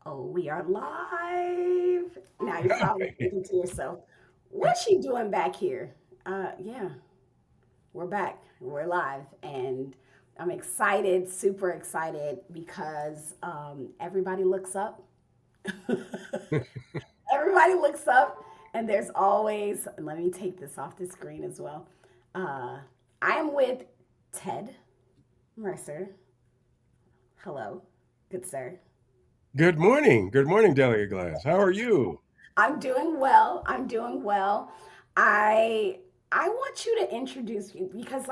Oh, we are live. Now you're probably thinking to yourself, what's she doing back here? Yeah, we're back. We're live. And I'm excited, super excited because everybody looks up. Everybody looks up, and there's always, let me take this off the screen as well. Uh, I am with Ted Mercer. Hello, good sir. Good morning. Good morning, Delia Glass. How are you? I'm doing well. I'm doing well. I I want you to introduce you because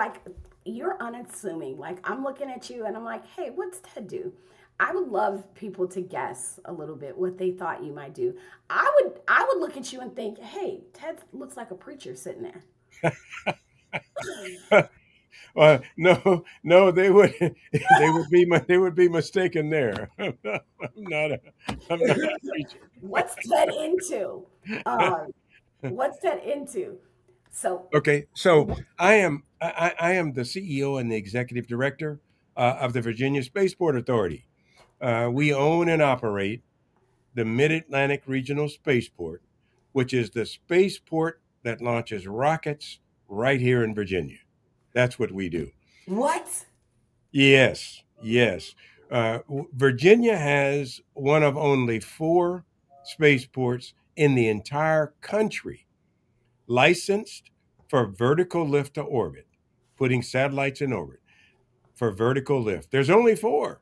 you're unassuming. Like I'm looking at you and I'm like, "Hey, what's Ted do?" I would love people to guess a little bit what they thought you might do. I would look at you and think, "Hey, Ted looks like a preacher sitting there." No, no, they would they would be mistaken there. I'm not a I'm not a preacher. What's Ted into? Um, what's Ted into? So, Okay, so I am the CEO and the executive director of the Virginia Spaceport Authority. We own and operate the Mid-Atlantic Regional Spaceport, which is the spaceport that launches rockets right here in Virginia. That's what we do. what? Yes, yes. Virginia has one of only four spaceports in the entire country licensed for vertical lift to orbit, putting satellites in orbit for vertical lift. There's only four,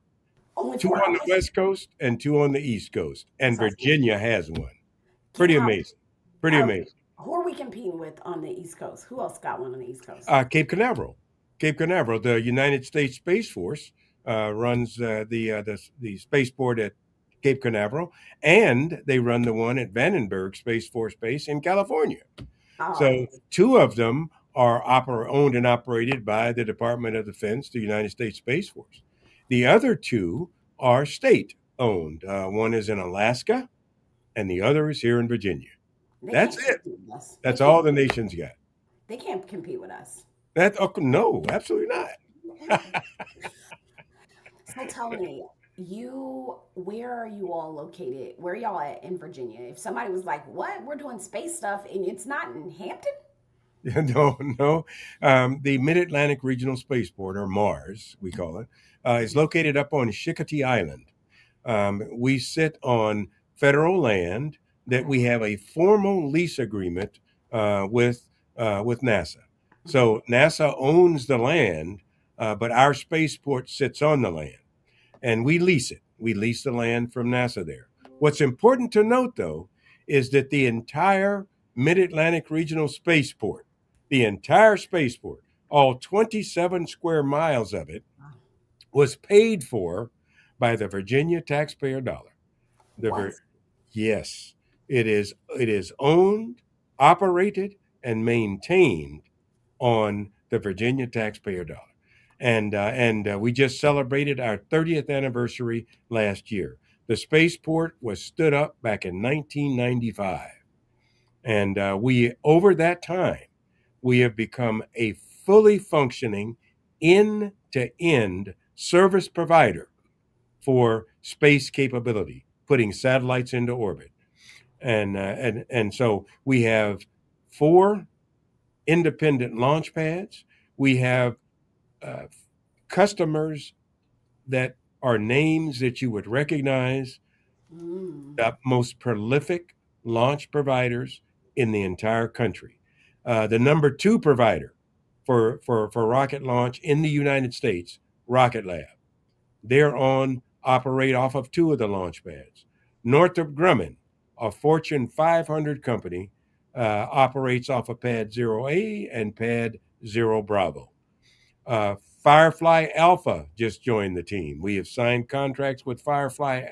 Only two four. on the Okay. West Coast and two on the East Coast, and So Virginia has one. get Pretty out. amazing. Pretty Okay. amazing. Who are we competing with on the East Coast? Who else got one on the East Coast? Cape Canaveral. Cape Canaveral. The United States Space Force runs the spaceport at Cape Canaveral, and they run the one at Vandenberg Space Force Base in California. Oh, So two of them are owned and operated by the Department of Defense, the United States Space Force. The other two are state owned. One is in Alaska, and the other is here in Virginia. they That's can't it. compete with us. They That's can't. all the nation's got. They can't compete with us. That no, absolutely not. So tell me, where are you all located? Where are y'all at in Virginia? If somebody was like, "What? We're doing space stuff," and it's not in Hampton? No, no. The Mid Atlantic Regional Spaceport, or MARS, we call it, is located up on Shikoti Island. We sit on federal land that Okay. we have a formal lease agreement with NASA. Okay. So NASA owns the land, but our spaceport sits on the land, and we lease it. We lease the land from NASA there. What's important to note, though, is that the entire Mid Atlantic Regional Spaceport, the entire spaceport, all 27 square miles of it, was paid for by the Virginia taxpayer dollar. The What? Vir- yes, it is owned, operated, and maintained on the Virginia taxpayer dollar. And we just celebrated our 30th anniversary last year. The spaceport was stood up back in 1995, and we over that time we have become a fully functioning end-to-end service provider for space capability, putting satellites into orbit. And so we have four independent launch pads. We have uh, customers that are names that you would recognize, Mm. the most prolific launch providers in the entire country. The number two provider for rocket launch in the United States, Rocket Lab. They're on operate off of two of the launch pads. Northrop Grumman, a Fortune 500 company, operates off of Pad 0A and Pad 0 Bravo. Firefly Alpha just joined the team. We have signed contracts with Firefly,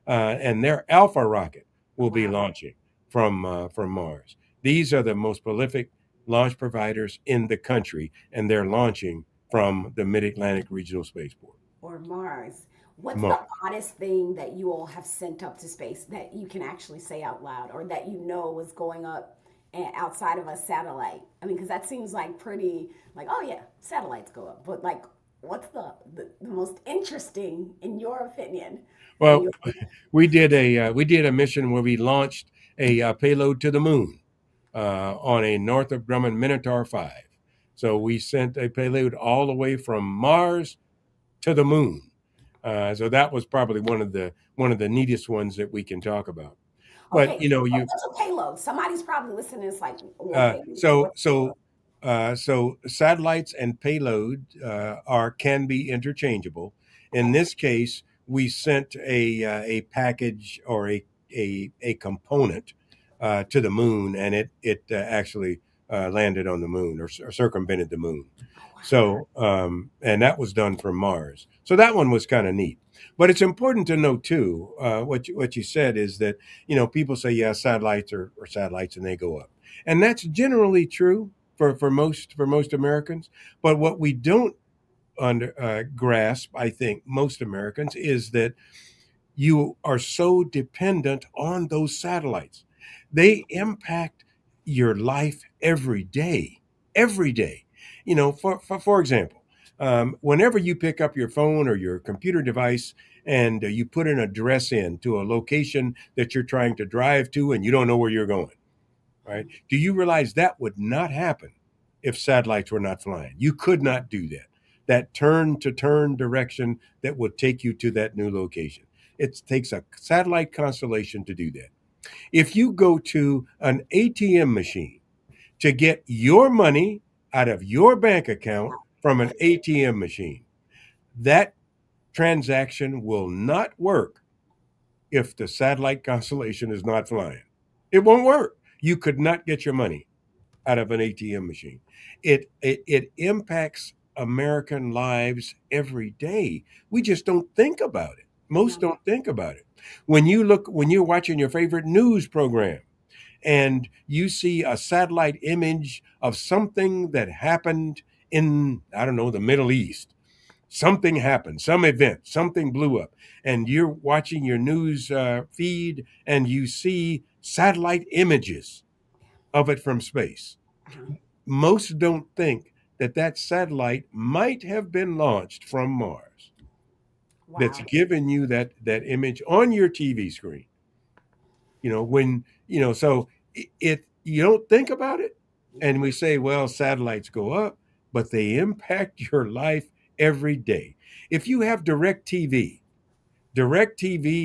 and their Alpha rocket will be Wow. launching from Mars. These are the most prolific launch providers in the country, and they're launching from the Mid Atlantic Regional Spaceport. Or Mars. What's the Mars. oddest thing that you all have sent up to space that you can actually say out loud or that you know was going up outside of a satellite? I mean, because that seems like pretty, like, oh yeah, satellites go up. But like, what's the most interesting in your opinion? In Well, your we did a mission where we launched a payload to the moon on a Northrop Grumman Minotaur 5. So we sent a payload all the way from Mars to the moon. So that was probably one of the neatest ones that we can talk about. But okay, you know, you what's a payload? Somebody's probably listening. It's like, well, uh, okay, so what's a payload? so so satellites and payload are can be interchangeable. In Okay, this case, we sent a package or a component to the moon, and it actually landed on the moon or circumvented the moon. oh wow, So and that was done from Mars. So that one was kind of neat. But it's important to know too. What you said is that people say yeah satellites are satellites and they go up, and that's generally true for most Americans. But what we don't grasp, I think, most Americans, is that you are so dependent on those satellites. They impact your life every day, every day. For example, whenever you pick up your phone or your computer device and you put an address in to a location that you're trying to drive to and you don't know where you're going, right? Do you realize that would not happen if satellites were not flying? You could not do that. That turn to turn direction that would take you to that new location. It takes a satellite constellation to do that. If you go to an ATM machine to get your money out of your bank account from an ATM machine, that transaction will not work if the satellite constellation is not flying. It won't work. You could not get your money out of an ATM machine. It impacts American lives every day. We just don't think about it. Most no, don't think about it. When you're watching your favorite news program and you see a satellite image of something that happened in, I don't know, the Middle East, something happened, some event, something blew up, and you're watching your news feed and you see satellite images of it from space. uh-huh. Most don't think that that satellite might have been launched from Mars. That's Wow, giving you that image on your TV screen. When so it you don't think about it, yeah, and we say, well, satellites go up, but they impact your life every day. If you have direct TV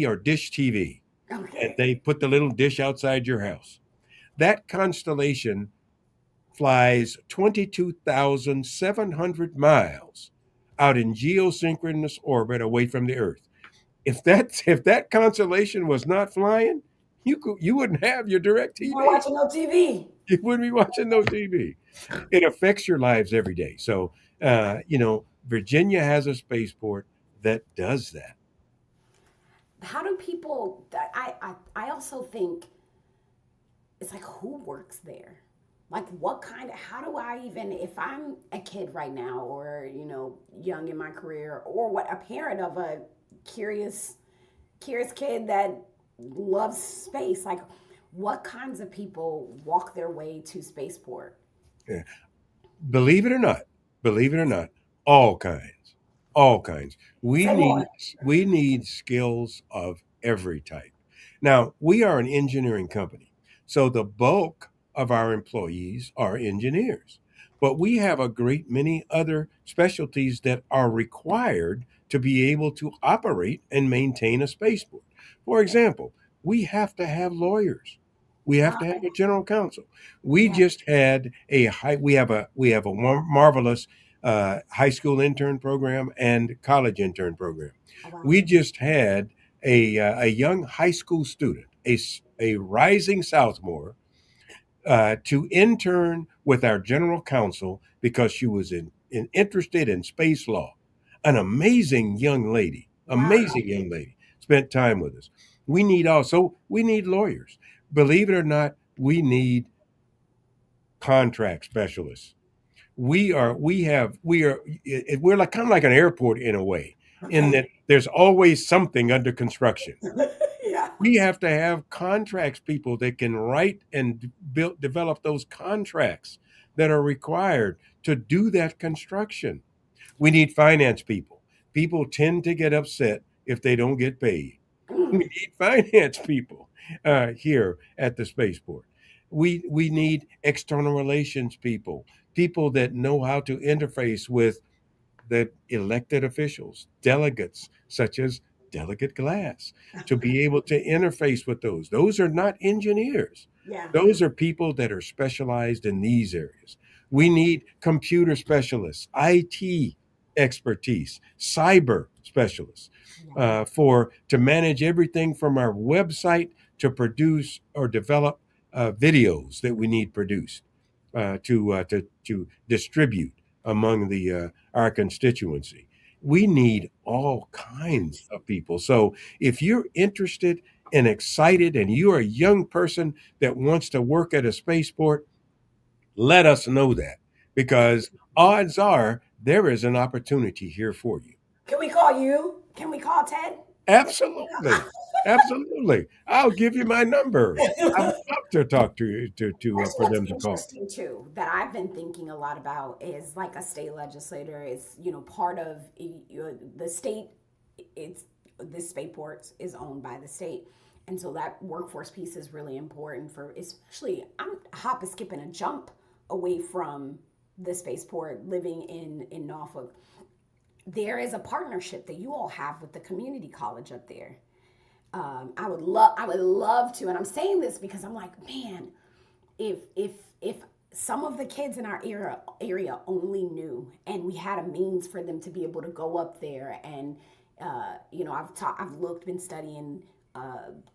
or dish TV, and okay, they put the little dish outside your house, that constellation flies 22,700 miles out in geosynchronous orbit away from the Earth. If that constellation was not flying, you wouldn't have your direct you're not TV. watching no TV. You wouldn't be watching no TV. It affects your lives every day. So, Virginia has a spaceport that does that. How do people? I also think it's like who works there, like what kind of, how do I even, if I'm a kid right now or young in my career, or what, a parent of a curious curious kid that loves space, like what kinds of people walk their way to spaceport? Yeah. Believe it or not, believe it or not, all kinds, all kinds. We Say more. need we need skills of every type. Now, we are an engineering company, so the bulk of our employees are engineers. But we have a great many other specialties that are required to be able to operate and maintain a spaceport. For example, we have to have lawyers. We have uh, to have a general counsel. We yeah. just had a high. We have a marvelous high school intern program and college intern program. Oh wow. We just had a young high school student, a rising sophomore, to intern with our general counsel because she was interested in space law. An Wow. amazing young lady, spent time with us. We need lawyers. Believe it or not, we need contract specialists. We're like kind of like an airport in a way, in Okay. that there's always something under construction. Yeah. We have to have contracts people that can write and develop those contracts that are required to do that construction. We need finance people. People tend to get upset if they don't get paid. We Mm, need finance people here at the spaceport. We need external relations people, people that know how to interface with the elected officials, delegates, such as Delegate Glass, to be able to interface with those. Those are not engineers. yeah, Those are people that are specialized in these areas. We yeah, need computer specialists, IT expertise, cyber specialists yeah. for to manage everything from our website to produce or develop videos that we need produced to distribute among the our constituency. We need all kinds Yes. of people. So if you're interested and excited and you're a young person that wants to work at a spaceport, let us know that because odds are there is an opportunity here for you. Can we call you? Can we call Ted? Absolutely. Absolutely. I'll give you my number. I would love to talk to you Actually, for what's them to call. interesting too that I've been thinking a lot about is like a state legislator is part of the state. It's this spaceport is owned by the state, and so that workforce piece is really important for especially. I'm hop a skip and a jump away from the spaceport, living in Norfolk. There is a partnership that you all have with the community college up there. I would love to, and I'm saying this because I'm like, man, if some of the kids in our area only knew, and we had a means for them to be able to go up there, and been studying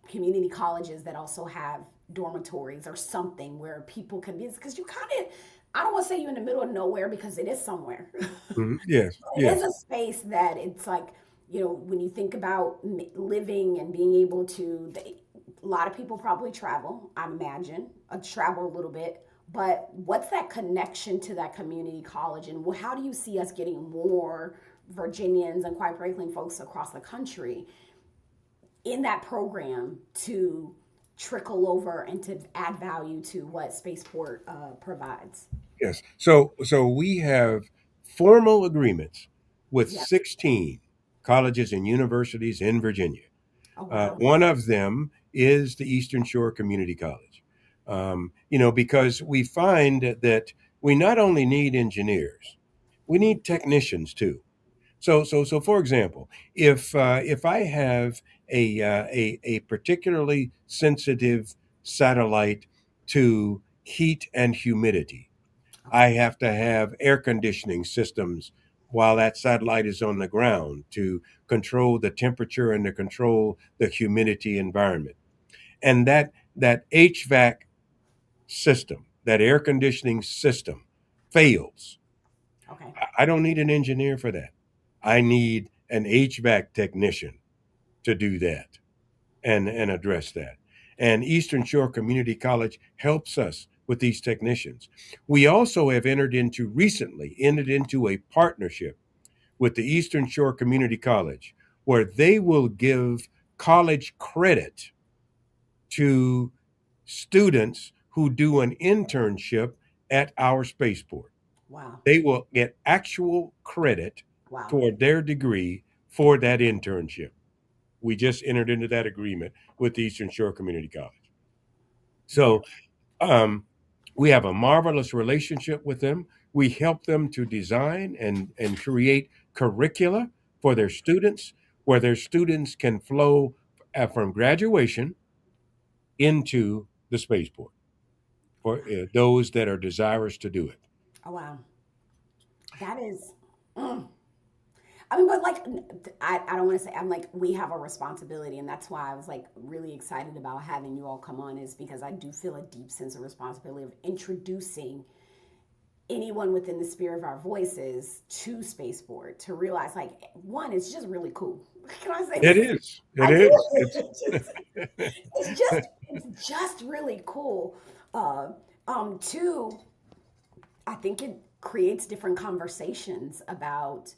community colleges that also have dormitories or something where people can be, because you kind of, I don't want to say you're in the middle of nowhere because it is somewhere. Mhm. Yes, It is yes, a space that it's like, when you think about living and being able to, a lot of people probably travel, I imagine, travel a little bit. But what's that connection to that community college? And how do you see us getting more Virginians and, quite frankly, folks across the country in that program to trickle over and to add value to what Spaceport provides? yes. So we have formal agreements with Yeah. 16 colleges and universities in Virginia. Oh, wow. One of them is the Eastern Shore Community College. Because we find that we not only need engineers, we need technicians too. So for example, if I have a particularly sensitive satellite to heat and humidity, Okay. I have to have air conditioning systems while that satellite is on the ground to control the temperature and to control the humidity environment. And that HVAC system, that air conditioning system, fails. Okay. I don't need an engineer for that. I need an HVAC technician to do that and address that. And Eastern Shore Community College helps us with these technicians. We also have recently entered into a partnership with the Eastern Shore Community College where they will give college credit to students who do an internship at our spaceport. Wow. They will get actual credit Wow. toward their degree for that internship. We just entered into that agreement with the Eastern Shore Community College. Yeah. So um, we have a marvelous relationship with them. We help them to design and create curricula for their students where their students can flow from graduation into the spaceport for those that are desirous to do it. Oh, wow. That is. Mm. I mean, but like, I don't want to say, I'm like, we have a responsibility. And that's why I was like really excited about having you all come on, is because I do feel a deep sense of responsibility of introducing anyone within the sphere of our voices to Spaceport to realize, like, one, it's just really cool. Can I say It this? is. It I do. is. It's It's just, it's just really cool. Uh, two, I think it creates different conversations about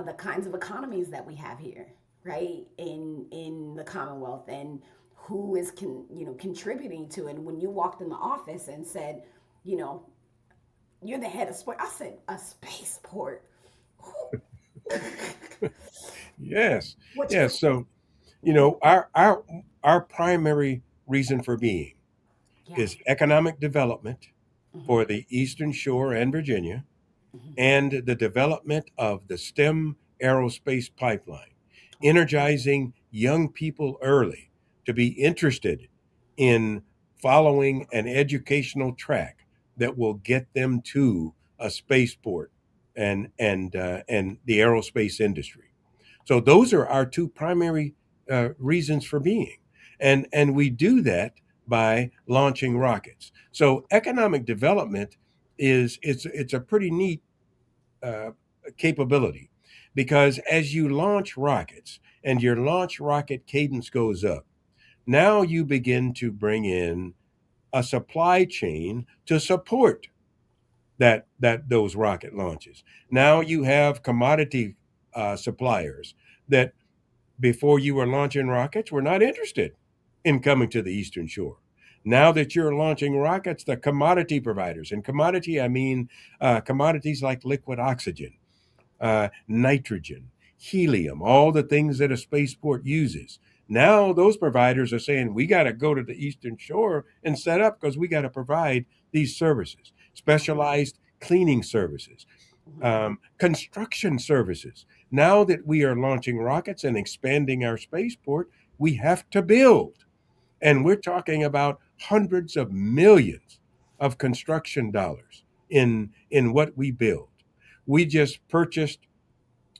the kinds of economies that we have here, right? In the Commonwealth, and who is contributing to it. And when you walked in the office and said, you know, you're the head of sport, I said, a spaceport. Yes, Which is yes. So mhm, our primary reason for being yeah. is economic development Hmm. for the Eastern Shore and Virginia, Hmm. and the development of the STEM aerospace pipeline, Okay. energizing young people early to be interested in following an educational track that will get them to a spaceport and the aerospace industry. So those are our two primary reasons for being, and we do that by launching rockets. So economic development is it's a pretty neat uh, capability, because as you launch rockets and your launch rocket cadence goes up, now you begin to bring in a supply chain to support that those rocket launches. Now you have commodity suppliers that before you were launching rockets were not interested in coming to the Eastern Shore. Now that you're launching rockets, the commodity providers, and commodity, I mean commodities like liquid oxygen, nitrogen, helium, all the things that a spaceport uses. Now those providers are saying we got to go to the Eastern Shore and set up because we got to provide these services, specialized cleaning services, Hmm. construction services. Now that we are launching rockets and expanding our spaceport, we have to build. And we're talking about hundreds of millions of construction dollars in what we build. We just purchased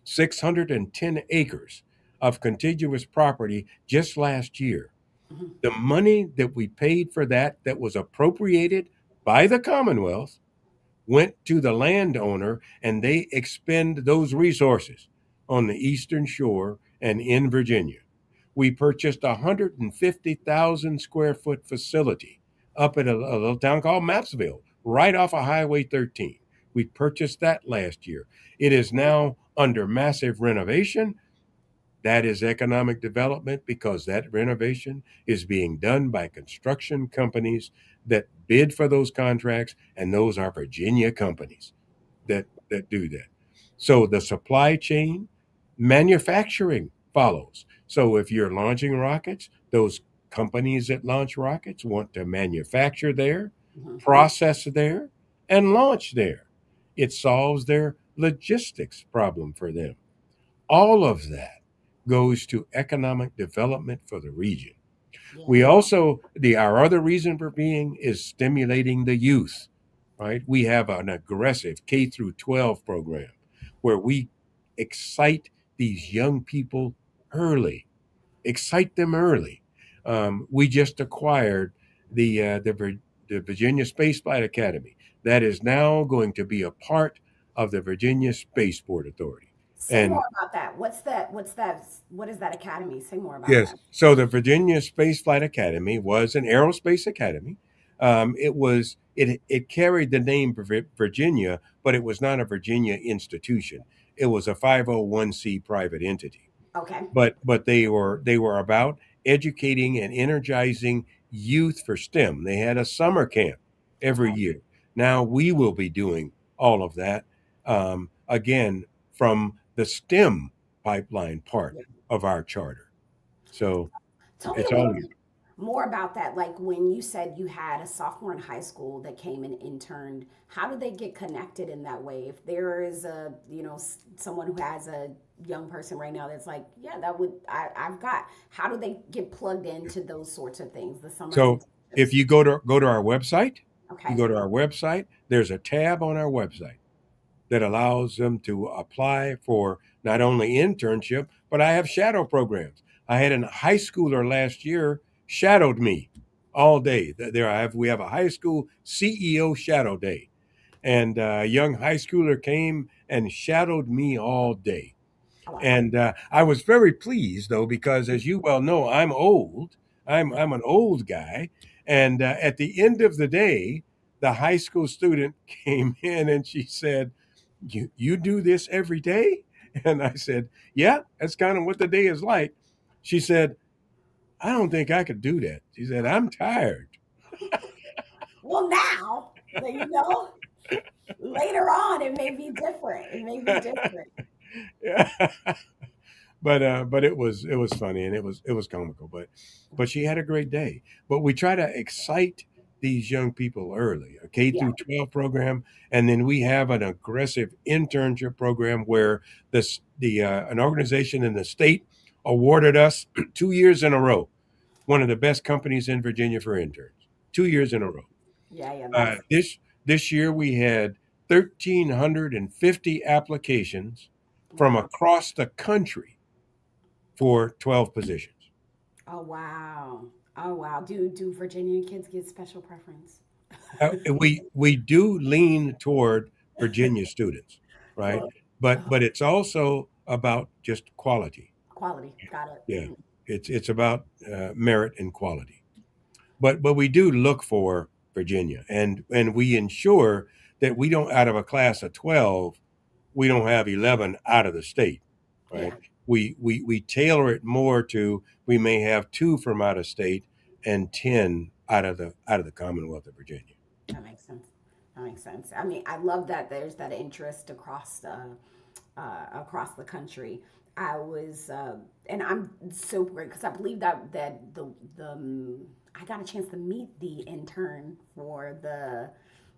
610 acres of contiguous property just last year. Hmm. The money that we paid for that was appropriated by the Commonwealth, went to the landowner, and they expend those resources on the Eastern Shore and in Virginia. We purchased a 150,000 square foot facility up at a little town called Mappsville, right off of Highway 13. We purchased that last year. It is now under massive renovation. That is economic development because that renovation is being done by construction companies that bid for those contracts, and those are Virginia companies that do that. So the supply chain, manufacturing follows. So if you're launching rockets, those companies that launch rockets want to manufacture there, Hmm. process there, and launch there. It solves their logistics problem for them. All of that goes to economic development for the region. We Yeah. also, our other reason for being is stimulating the youth, right? We have an aggressive K through 12 program where we excite these young people early, excite them early. We just acquired the Virginia Space Flight Academy that is now going to be a part of the Virginia Spaceport Authority. Say And more about that. What's that? What's that? What is that academy? Say more about yes. that. So the Virginia Space Flight Academy was an aerospace academy. It carried the name Virginia, but it was not a Virginia institution. It was a 501c private entity. Okay. But they were about educating and energizing youth for STEM. They had a summer camp every Okay. year. Now we will be doing all of that again from the STEM pipeline part Yeah. of our charter. So Tell me it's a little all bit more about that. Like when you said you had a sophomore in high school that came and interned, how do they get connected in that way? If there is a, someone who has a young person right now that's like, yeah, I've got, how do they get plugged into those sorts of things, the summer so if internships? you go to our website, you Okay. go to our website, there's a tab on our website that allows them to apply for not only internship, but I have shadow programs. I had a high schooler last year shadowed me all day. We have a high school CEO shadow day, and a young high schooler came and shadowed me all day. Oh, wow. And I was very pleased though, because as you well know, I'm old. I'm an old guy, and at the end of the day, the high school student came in and she said, you do this every day? And I said, yeah, that's kind of what the day is like. She said, I don't think I could do that. She said, I'm tired. Well, now that you know. Later on, it may be different. It may be different. Yeah. But it was funny, and it was comical. But she had a great day. But we try to excite these young people early, a K Yeah, through 12 program, and then we have an aggressive internship program where this the an organization in the state awarded us 2 years in a row one of the best companies in Virginia for interns. 2 years in a row. yeah, yeah. Uh, That's this this year we had 1,350 applications from wow. across the country for 12 positions. Oh wow. Oh wow. Do Virginian kids get special preference? We do lean toward Virginia students, right? Well, But it's also about just quality. quality. Got it. Yeah, it's about merit and quality. But we do look for Virginia, and we ensure that we don't, out of a class of 12, we don't have 11 out of the state, right? Yeah, We tailor it more to, we may have two from out of state and 10 out of the Commonwealth of Virginia. that makes sense. That makes sense. I mean, I love that there's that interest across the country. I was, and I'm so great because I believe that the I got a chance to meet the intern for the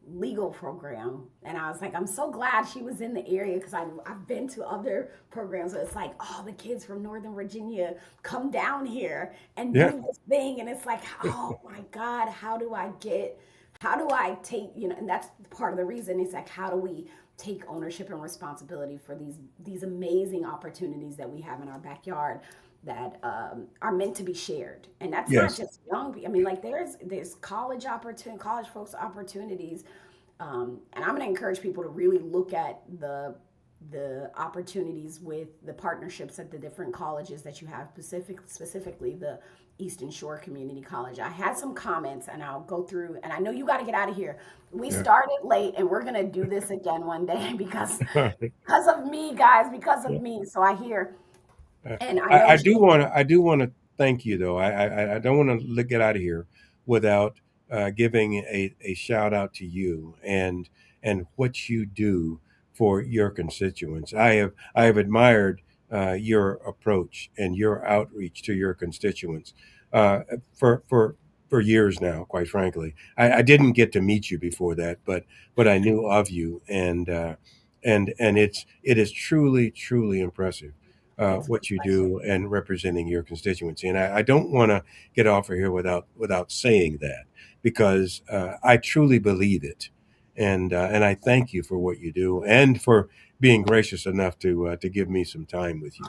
legal program, and I was like, I'm so glad she was in the area because I've been to other programs where it's like, oh, the kids from Northern Virginia come down here and Yeah, do this thing, and it's like, oh my God, how do I take, and that's part of the reason. It's like, how do we take ownership and responsibility for these amazing opportunities that we have in our backyard that are meant to be shared, and that's not yes, just young people. I mean, like there's college folks opportunities, and I'm going to encourage people to really look at the opportunities with the partnerships at the different colleges that you have, specifically the Eastern Shore Community College. I had some comments, and I'll go through, and I know you got to get out of here. We yeah. started late, and we're going to do this again one day because of me, guys, because of me. So I hear, and I know I do want to thank you though. I don't want to get out of here without giving a shout out to you and what you do for your constituents. I have admired your approach and your outreach to your constituents uh, for for for years now. Quite frankly, I didn't get to meet you before that, but I knew of you, and it is truly impressive it's my what you pleasure. do and representing your constituency. And I don't want to get off of here without saying that because I truly believe it, and I thank you for what you do and for being gracious enough to give me some time with you.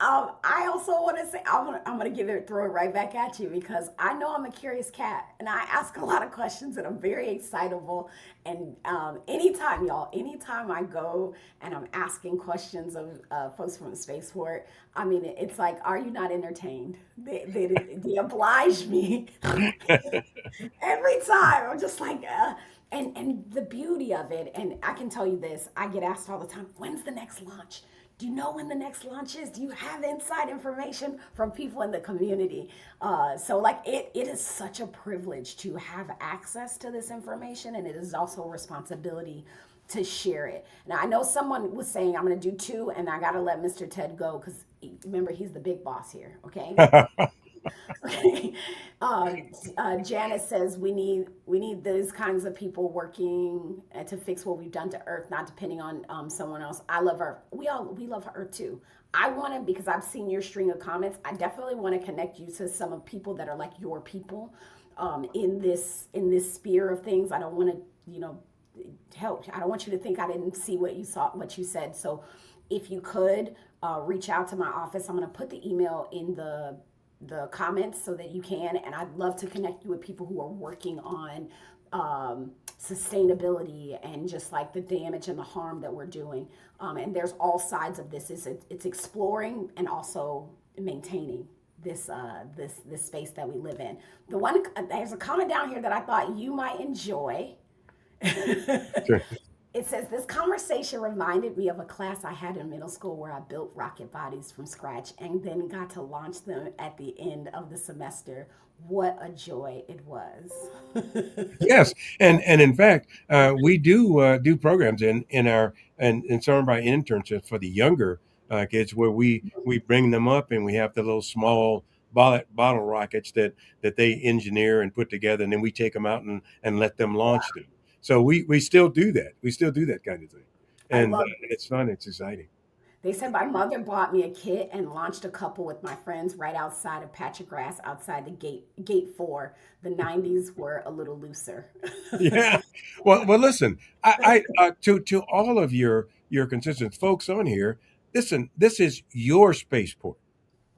I also want to say I'm gonna throw it right back at you because I know I'm a curious cat and I ask a lot of questions and I'm very excitable. And anytime I go and I'm asking questions of folks from the spaceport, I mean, it's like, are you not entertained? They oblige me every time. I'm just like, and the beauty of it, and I can tell you this, I get asked all the time, when's the next launch? Do you know when the next launch is? Do you have inside information from people in the community? So like it is such a privilege to have access to this information, and it is also a responsibility to share it. Now I know someone was saying I'm going to do two, and I got to let Mr. Ted go because remember he's the big boss here. Okay, Janice says we need those kinds of people working to fix what we've done to Earth, not depending on someone else. I love Earth. We love Earth too. I want to because I've seen your string of comments. I definitely want to connect you to some of people that are like your people in this sphere of things. I don't want to help. I don't want you to think I didn't see what you said. So if you could reach out to my office, I'm going to put the email in the comments so that you can, and I'd love to connect you with people who are working on sustainability and just like the damage and the harm that we're doing. And there's all sides of this. It's exploring and also maintaining this space that we live in. There's a comment down here that I thought you might enjoy. Sure. It says this conversation reminded me of a class I had in middle school where I built rocket bodies from scratch and then got to launch them at the end of the semester. What a joy it was. Yes, and in fact, we do programs in our and in some of our internships for the younger kids where we bring them up and we have the little small bottle rockets that they engineer and put together, and then we take them out and let them launch them. So we still do that. We still do that kind of thing, I and love it's fun. It's exciting. They said my mother bought me a kit and launched a couple with my friends right outside a patch of grass outside the gate 4. The 90s were a little looser. Yeah. Well, listen. To all of your consistent folks on here. Listen, this is your spaceport.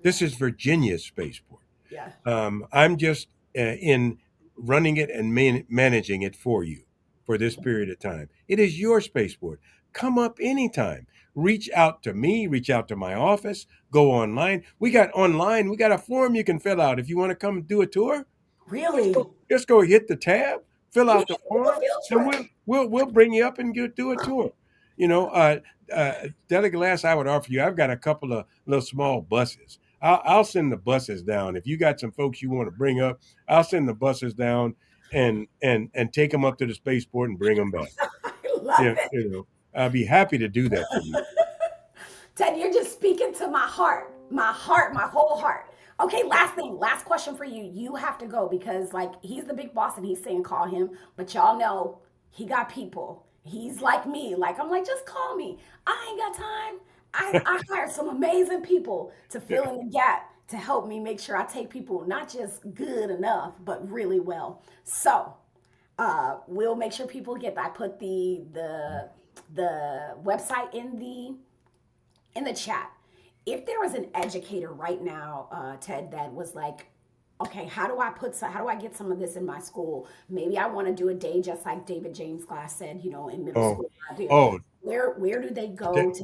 This is Virginia Spaceport. Yeah. I'm just in running it and managing it for you for this period of time. It is your spaceport. Come up anytime. Reach out to me, reach out to my office, go online. We got a form you can fill out if you want to come do a tour. Really? Just go hit the tab, fill We out need the to do a form, field and trip. we'll bring you up and do a tour. You know, Delegate Glass, I would offer you. I've got a couple of little small buses. I'll send the buses down. If you got some folks you want to bring up, I'll send the buses down and take them up to the spaceport and bring them back. I love Yeah, it. I'll be happy to do that for you. Ted, you're just speaking to my heart, my whole heart. Okay, last thing, last question for you. You have to go because like he's the big boss and he's saying call him, but y'all know he got people. He's like me. Like I'm like, just call me. I ain't got time. I hired some amazing people to fill in the gap to help me make sure I take people not just good enough, but really well. So we'll make sure people get. I put the website in the chat. If there was an educator right now, Ted, that was like, okay, how do I get some of this in my school? Maybe I want to do a day just like David James Glass said, in middle Oh, school. I did. oh, Where do they go to get this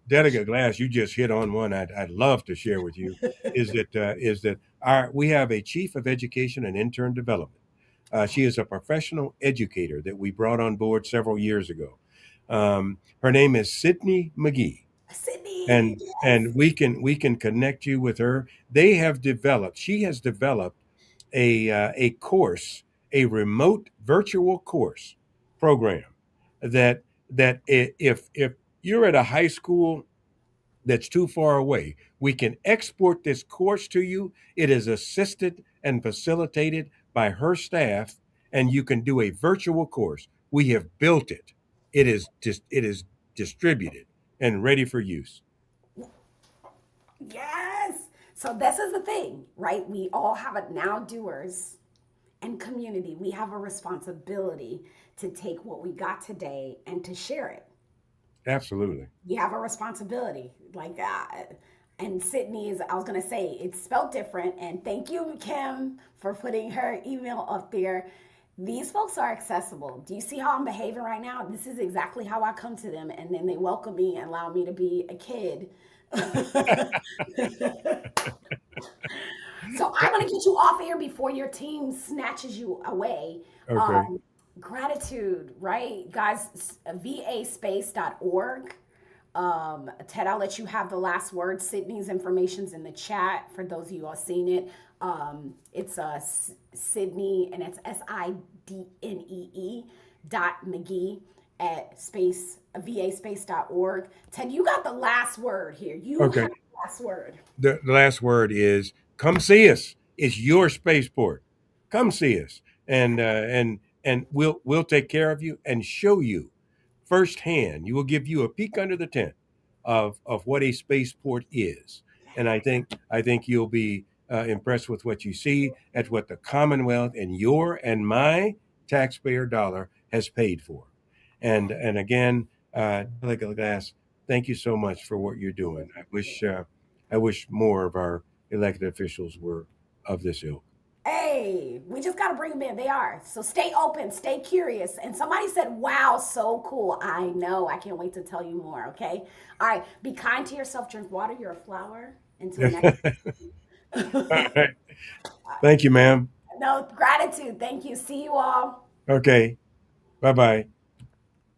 Delegate information? Glass, you just hit on one I'd love to share with you. Is that our we have a chief of education and intern development. She is a professional educator that we brought on board several years ago. Her name is Sydney McGee, Sydney, and yes. we can connect you with her. They have developed. She has developed a course, a remote virtual course program that if you're at a high school that's too far away, we can export this course to you. It is assisted and facilitated by her staff, and you can do a virtual course. We have built it. It is distributed and ready for use. Yes. So this is the thing, right? We all have it now, doers and community. We have a responsibility to take what we got today and to share it. Absolutely. We have a responsibility like that. And Sydney is, I was going to say, it's spelled different. And thank you, Kim, for putting her email up there. These folks are accessible. Do you see how I'm behaving right now? This is exactly how I come to them. And then they welcome me and allow me to be a kid. So I'm going to get you off air before your team snatches you away. Okay. Um, Gratitude, right? Guys, vaspace.org. Ted, I'll let you have the last word. Sydney's information's in the chat for those of you who have seen it. It's Sydney, and it's SIDNEE dot McGee at vaspace.org. Ted, you got the last word here. You Okay. have the last word. The last word is come see us. It's your spaceport. Come see us, and we'll take care of you and show you firsthand. You will give you a peek under the tent of what a spaceport is, and I think you'll be impressed with what you see at what the Commonwealth and your and my taxpayer dollar has paid for. And again, Delegate Glass, thank you so much for what you're doing. I wish more of our elected officials were of this ilk. Hey, we just got to bring them in. They are. So stay open, stay curious. And somebody said, wow, so cool. I know. I can't wait to tell you more. Okay. All right. Be kind to yourself. Drink water. You're a flower. Until next. All right. Thank you, ma'am. No, gratitude. Thank you. See you all. Okay. Bye bye.